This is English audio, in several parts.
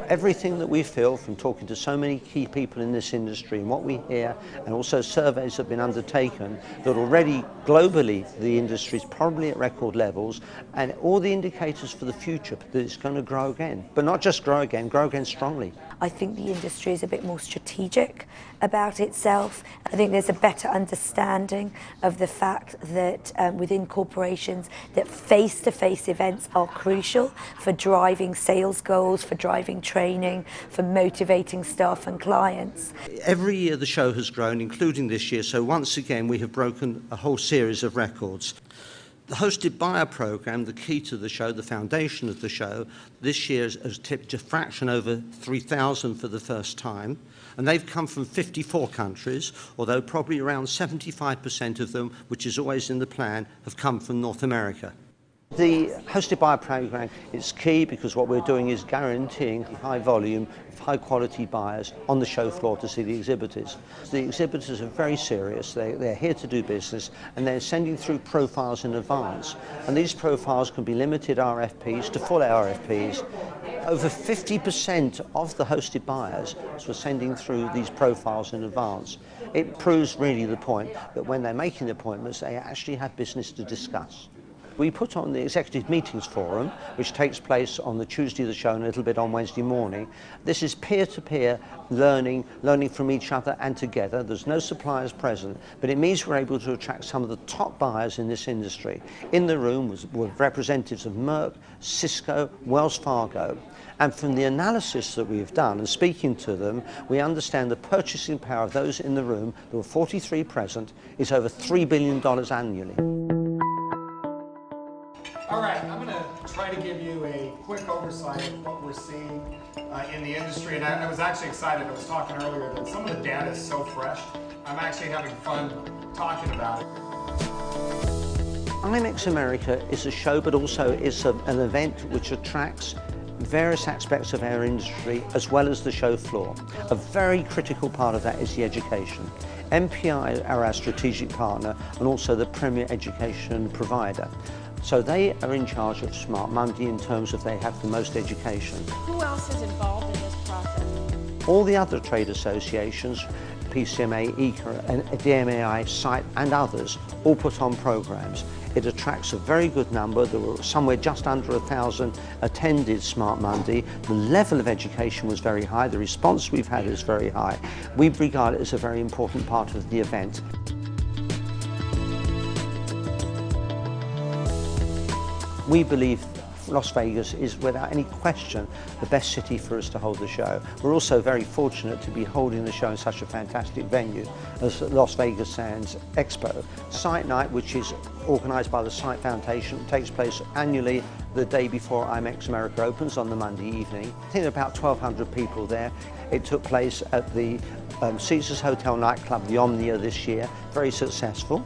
Everything that we feel from talking to so many key people in this industry and what we hear, and also surveys have been undertaken, that already globally the industry is probably at record levels, and all the indicators for the future that it's going to grow again. But not just grow again strongly. I think the industry is a bit more strategic about itself. I think there's a better understanding of the fact that within corporations that face-to-face events are crucial for driving sales goals, for driving training, for motivating staff and clients. Every year the show has grown, including this year, so once again we have broken a whole series of records. The hosted buyer program, the key to the show, the foundation of the show, this year has tipped a fraction over 3,000 for the first time, and they've come from 54 countries, although probably around 75% of them, which is always in the plan, have come from North America. The hosted buyer program is key because what we're doing is guaranteeing high volume of high quality buyers on the show floor to see the exhibitors. The exhibitors are very serious, they're here to do business, and they're sending through profiles in advance, and these profiles can be limited RFPs to full RFPs. Over 50% of the hosted buyers were sending through these profiles in advance. It proves really the point that when they're making appointments they actually have business to discuss. We put on the Executive Meetings Forum, which takes place on the Tuesday of the show and a little bit on Wednesday morning. This is peer-to-peer learning from each other and together. There's no suppliers present, but it means we're able to attract some of the top buyers in this industry. In the room were representatives of Merck, Cisco, Wells Fargo. And from the analysis that we've done and speaking to them, we understand the purchasing power of those in the room, there were 43 present, is over $3 billion annually. All right, I'm going to try to give you a quick oversight of what we're seeing in the industry. And I was actually excited. I was talking earlier that some of the data is so fresh. I'm actually having fun talking about it. IMEX America is a show, but also is an event which attracts various aspects of our industry as well as the show floor. A very critical part of that is the education. MPI are our strategic partner and also the premier education provider. So they are in charge of Smart Monday in terms of they have the most education. Who else is involved in this process? All the other trade associations, PCMA, ECA, and DMAI, SITE and others, all put on programs. It attracts a very good number. There were somewhere just under 1,000 attended Smart Monday. The level of education was very high. The response we've had is very high. We regard it as a very important part of the event. We believe Las Vegas is, without any question, the best city for us to hold the show. We're also very fortunate to be holding the show in such a fantastic venue as Las Vegas Sands Expo. Site Night, which is organised by the Site Foundation, takes place annually the day before IMEX America opens on the Monday evening. I think there are about 1,200 people there. It took place at the Caesars Hotel nightclub, the Omnia, this year, very successful.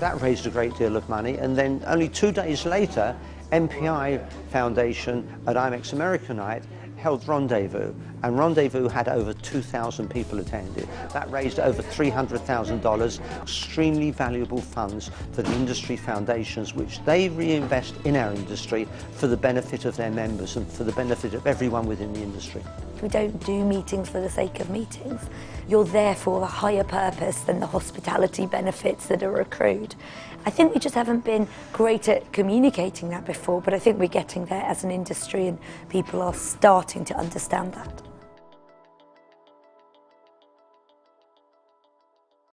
That raised a great deal of money, and then only 2 days later, MPI Foundation at IMEX America Night held Rendezvous, and Rendezvous had over 2,000 people attended. That raised over $300,000, extremely valuable funds for the industry foundations, which they reinvest in our industry for the benefit of their members and for the benefit of everyone within the industry. We don't do meetings for the sake of meetings. You're there for a higher purpose than the hospitality benefits that are accrued. I think we just haven't been great at communicating that before, but I think we're getting there as an industry and people are starting to understand that.